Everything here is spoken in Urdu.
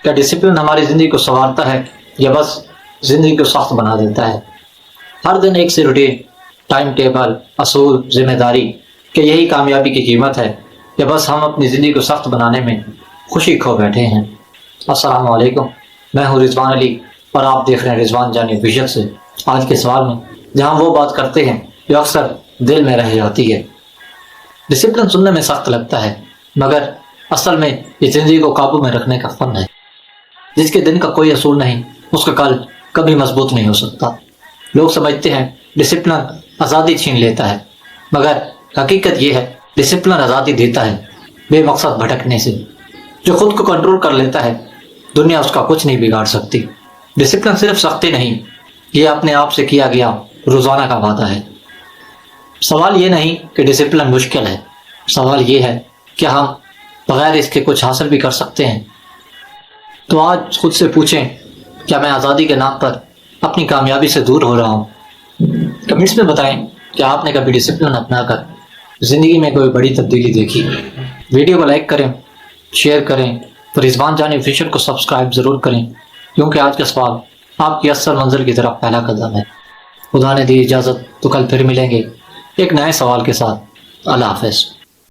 کیا ڈسپلن ہماری زندگی کو سنوارتا ہے یا بس زندگی کو سخت بنا دیتا ہے؟ ہر دن ایک سی روٹین، ٹائم ٹیبل، اصول، ذمہ داری، کہ یہی کامیابی کی قیمت ہے یا بس ہم اپنی زندگی کو سخت بنانے میں خوشی کھو بیٹھے ہیں؟ السلام علیکم، میں ہوں رضوان علی اور آپ دیکھ رہے ہیں رضوان جانی آفیشیل سے۔ آج کے سوال میں جہاں وہ بات کرتے ہیں جو اکثر دل میں رہ جاتی ہے۔ ڈسپلن سننے میں سخت لگتا ہے، مگر اصل میں یہ زندگی کو قابو میں رکھنے کا فن ہے۔ جس کے دن کا کوئی اصول نہیں، اس کا کل کبھی مضبوط نہیں ہو سکتا۔ لوگ سمجھتے ہیں ڈسپلن آزادی چھین لیتا ہے، مگر حقیقت یہ ہے ڈسپلن آزادی دیتا ہے بے مقصد بھٹکنے سے۔ جو خود کو کنٹرول کر لیتا ہے دنیا اس کا کچھ نہیں بگاڑ سکتی۔ ڈسپلن صرف سختی نہیں، یہ اپنے آپ سے کیا گیا روزانہ کا وعدہ ہے۔ سوال یہ نہیں کہ ڈسپلن مشکل ہے، سوال یہ ہے کہ ہم بغیر اس کے کچھ حاصل بھی کر سکتے ہیں۔ تو آج خود سے پوچھیں، کیا میں آزادی کے نام پر اپنی کامیابی سے دور ہو رہا ہوں؟ کمنٹس میں بتائیں کہ آپ نے کبھی ڈسپلن اپنا کر زندگی میں کوئی بڑی تبدیلی دیکھی۔ ویڈیو کو لائک کریں، شیئر کریں، اور رضوان جانی آفیشیل کو سبسکرائب ضرور کریں، کیونکہ آج کا سوال آپ کی اصل منزل کی طرف پہلا قدم ہے۔ خدا نے دی اجازت تو کل پھر ملیں گے ایک نئے سوال کے ساتھ۔ اللہ حافظ۔